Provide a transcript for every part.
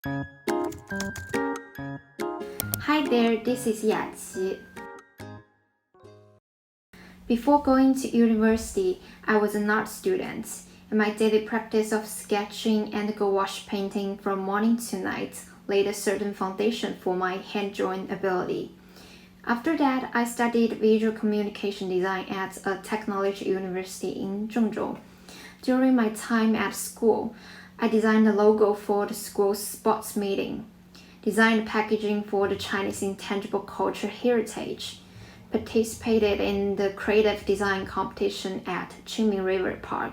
Hi there, this is Yaqi. Before going to university, I was an art student, and my daily practice of sketching and gouache painting from morning to night laid a certain foundation for my hand-drawing ability. After that, I studied visual communication design at a technology university in Zhengzhou. During my time at school, I designed the logo for the school's sports meeting, designed packaging for the Chinese Intangible Culture Heritage, participated in the creative design competition at Qingming River Park,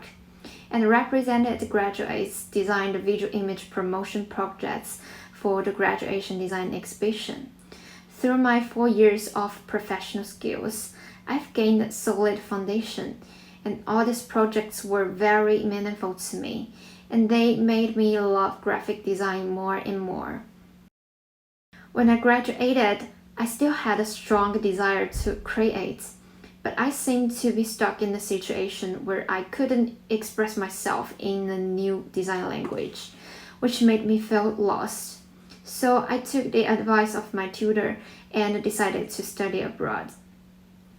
and represented the graduates, designed visual image promotion projects for the graduation design exhibition. Through my 4 years of professional skills, I've gained a solid foundation, and all these projects were very meaningful to me, and they made me love graphic design more and more. When I graduated, I still had a strong desire to create, but I seemed to be stuck in a situation where I couldn't express myself in a new design language, which made me feel lost. So I took the advice of my tutor and decided to study abroad.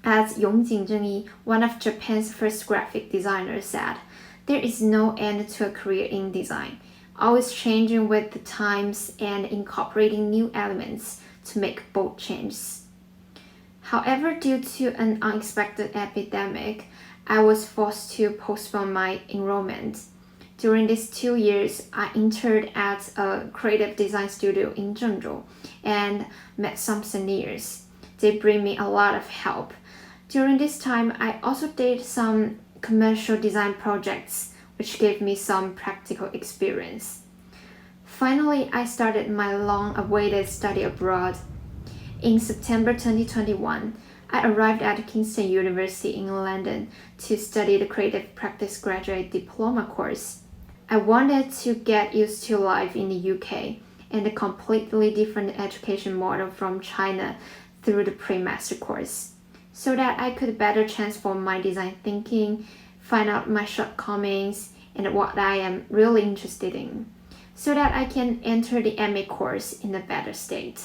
As Whtgddfm, one of Japan's first graphic designers, said, there is no end to a career in design, always changing with the times and incorporating new elements to make bold changes. However, due to an unexpected epidemic, I was forced to postpone my enrollment. During these 2 years, I interned at a creative design studio in Zhengzhou and met some seniors. They bring me a lot of help. During this time, I also did some commercial design projects, which gave me some practical experience. Finally, I started my long-awaited study abroad. In September 2021, I arrived at Kingston University in London to study the Creative Practice Graduate Diploma course. I wanted to get used to life in the UK and a completely different education model from China through the pre-master course, so that I could better transform my design thinking, find out my shortcomings and what I am really interested in, so that I can enter the MA course in a better state.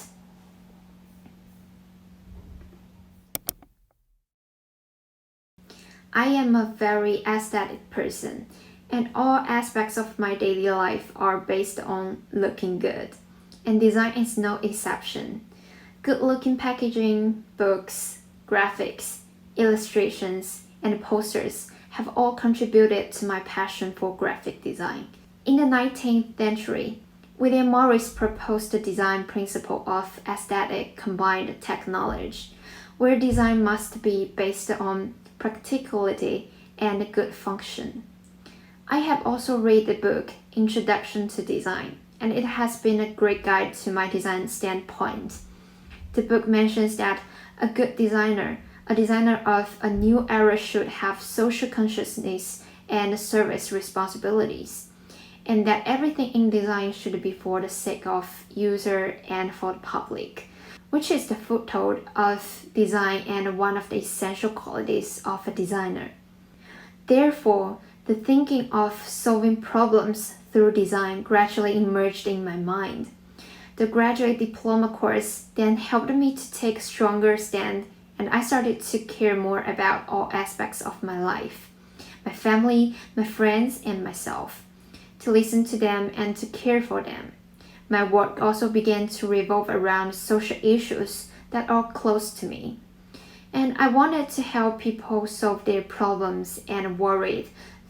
I am a very aesthetic person, and all aspects of my daily life are based on looking good, and design is no exception. Good-looking packaging, books, graphics, illustrations, and posters have all contributed to my passion for graphic design. In the 19th century, William Morris proposed the design principle of aesthetic combined technology, where design must be based on practicality and good function. I have also read the book Introduction to Design, and it has been a great guide to my design standpoint. The book mentions that a good designer, a designer of a new era, should have social consciousness and service responsibilities, and that everything in design should be for the sake of user and for the public, which is the foothold of design and one of the essential qualities of a designer. Therefore, the thinking of solving problems through design gradually emerged in my mind. The graduate diploma course then helped me to take a stronger stand, and I started to care more about all aspects of my life, my family, my friends, and myself, to listen to them and to care for them. My work also began to revolve around social issues that are close to me, and I wanted to help people solve their problems and worries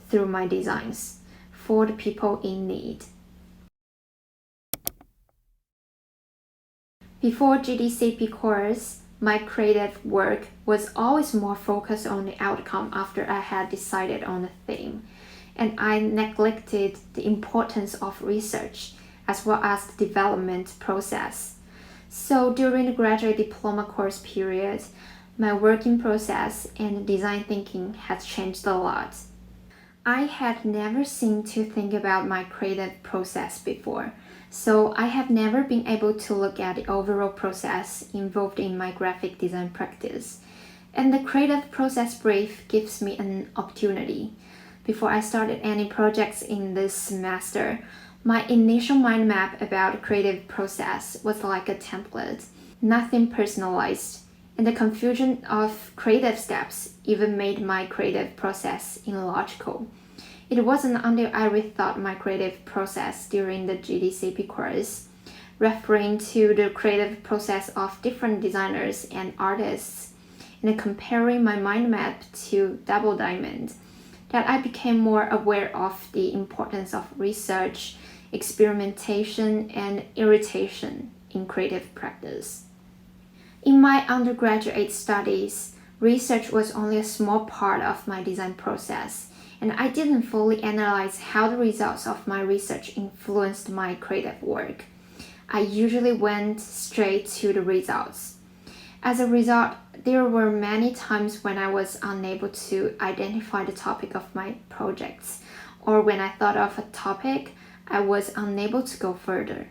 through my designs for the people in need. Before GDCP course, my creative work was always more focused on the outcome after I had decided on a theme, and I neglected the importance of research as well as the development process. So during the graduate diploma course period, my working process and design thinking has changed a lot. I had never seemed to think about my creative process before, so I have never been able to look at the overall process involved in my graphic design practice. And the creative process brief gives me an opportunity. Before I started any projects in this semester, My initial mind map about the creative process was like a template, nothing personalized, and the confusion of creative steps even made my creative process illogical. It wasn't until I rethought my creative process during the GDCP course, referring to the creative process of different designers and artists, and comparing my mind map to Double Diamond, that I became more aware of the importance of research, experimentation, and irritation in creative practice. In my undergraduate studies, research was only a small part of my design process, and I didn't fully analyze how the results of my research influenced my creative work. I usually went straight to the results. As a result, there were many times when I was unable to identify the topic of my projects, or when I thought of a topic, I was unable to go further.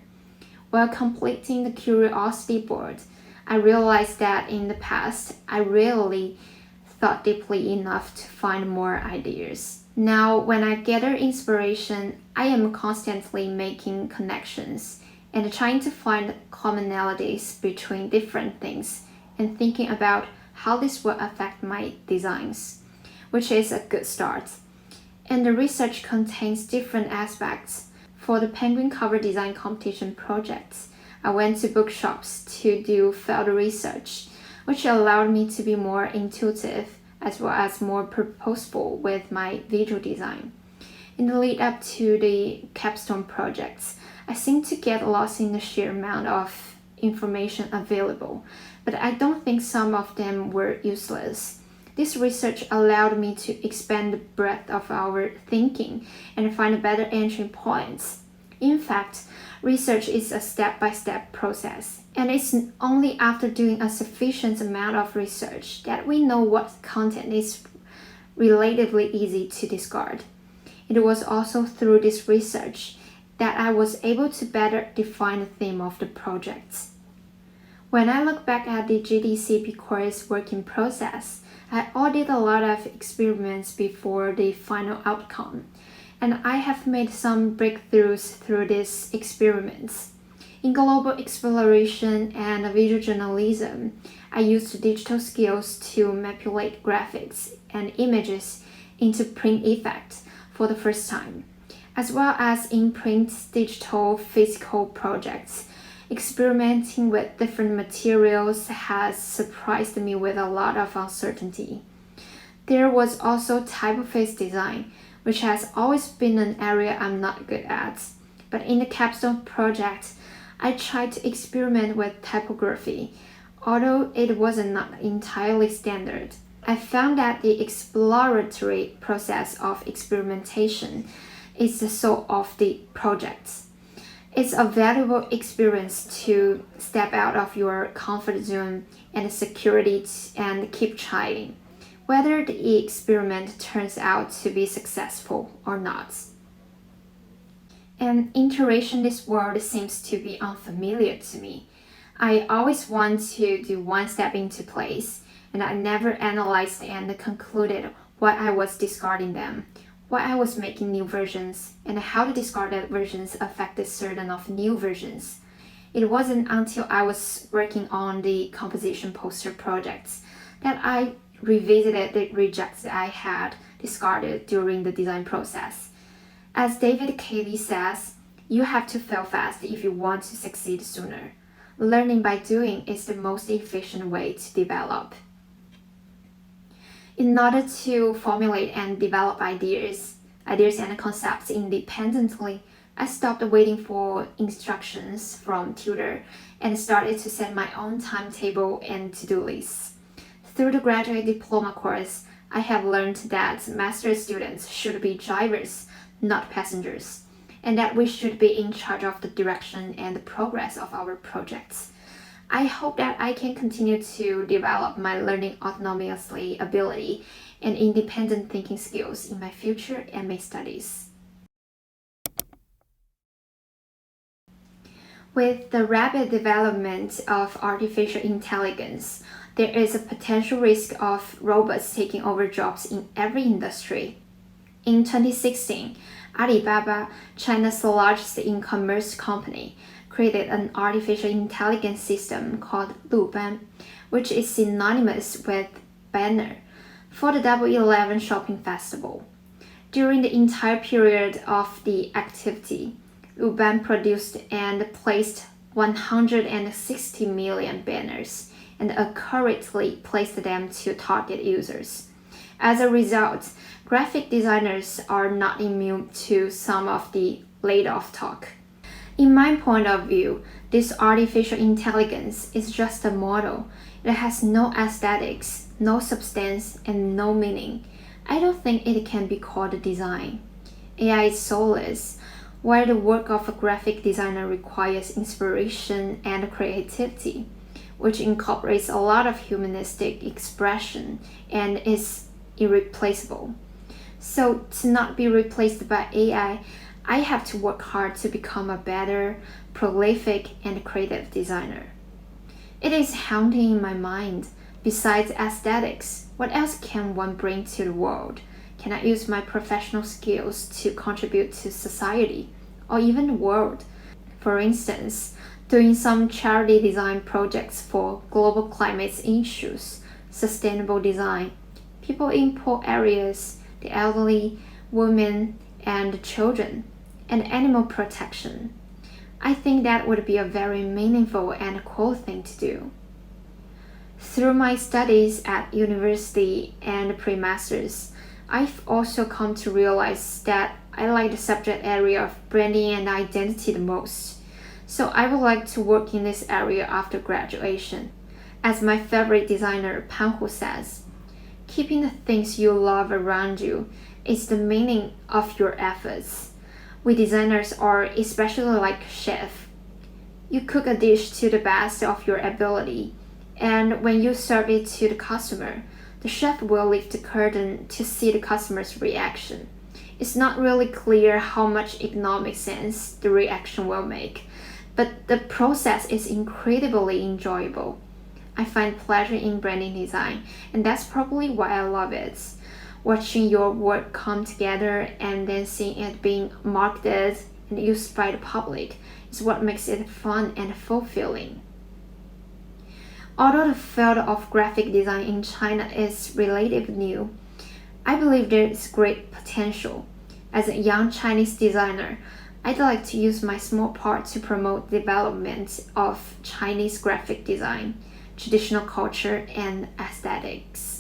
While completing the curiosity board, I realized that in the past, I rarely thought deeply enough to find more ideas. Now, when I gather inspiration, I am constantly making connections and trying to find commonalities between different things and thinking about how this will affect my designs, which is a good start. And the research contains different aspects. For the penguin cover design competition projects, I went to bookshops to do field research, which allowed me to be more intuitive as well as more purposeful with my visual design. In the lead up to the capstone projects, I seemed to get lost in the sheer amount of information available, but I don't think some of them were useless. This research allowed me to expand the breadth of our thinking and find better entry points. In fact, research is a step-by-step process, and it's only after doing a sufficient amount of research that we know what content is relatively easy to discard. It was also through this research that I was able to better define the theme of the projects. When I look back at the GDCP course working process, I did a lot of experiments before the final outcome, and I have made some breakthroughs through these experiments. In global exploration and visual journalism, I used digital skills to manipulate graphics and images into print effects for the first time, as well as in print digital physical projects. Experimenting with different materials has surprised me with a lot of uncertainty. There was also typeface design, which has always been an area I'm not good at. But in the capstone project, I tried to experiment with typography, although it was not entirely standard. I found that the exploratory process of experimentation is the soul of the project. It's a valuable experience to step out of your comfort zone and security and keep trying, whether the experiment turns out to be successful or not. And iteration this word seems to be unfamiliar to me. I always want to do one step into place, and I never analyzed and concluded why I was discarding them, why I was making new versions, and how the discarded versions affected certain of new versions. It wasn't until I was working on the composition poster projects that I revisited the rejects I had discarded during the design process. As David Cayley says, you have to fail fast if you want to succeed sooner. Learning by doing is the most efficient way to develop. In order to formulate and develop ideas and concepts independently, I stopped waiting for instructions from tutor and started to set my own timetable and to-do lists. Through the graduate diploma course, I have learned that master's students should be drivers, not passengers, and that we should be in charge of the direction and the progress of our projects. I hope that I can continue to develop my learning autonomously ability and independent thinking skills in my future MA studies. With the rapid development of artificial intelligence, there is a potential risk of robots taking over jobs in every industry. In 2016, Alibaba, China's largest e-commerce company, created an artificial intelligence system called Luban, which is synonymous with banner, for the Double 11 shopping festival. During the entire period of the activity, Luban produced and placed 160 million banners and accurately placed them to target users. As a result, graphic designers are not immune to some of the laid-off talk. In my point of view, this artificial intelligence is just a model. It has no aesthetics, no substance, and no meaning. I don't think it can be called design. AI is soulless, while the work of a graphic designer requires inspiration and creativity, which incorporates a lot of humanistic expression and is irreplaceable. So to not be replaced by I have to work hard to become a better, prolific, and creative designer. It is haunting in my mind. Besides aesthetics, what else can one bring to the world? Can I use my professional skills to contribute to society or even the world? For instance, doing some charity design projects for global climate issues, sustainable design, people in poor areas, the elderly, women, and children, and animal protection. I think that would be a very meaningful and cool thing to do. Through my studies at university and pre-masters, I've also come to realize that I like the subject area of branding and identity the most. So I would like to work in this area after graduation. As my favorite designer Panhu says, keeping the things you love around you is the meaning of your efforts. We designers are especially like chef. You cook a dish to the best of your ability, and when you serve it to the customer, the chef will lift the curtain to see the customer's reaction. It's not really clear how much economic sense the reaction will make, but the process is incredibly enjoyable. I find pleasure in branding design, and that's probably why I love it. Watching your work come together and then seeing it being marketed and used by the public is what makes it fun and fulfilling. Although the field of graphic design in China is relatively new, I believe there is great potential. As a young Chinese designer, I'd like to use my small part to promote the development of Chinese graphic design, traditional culture, and aesthetics.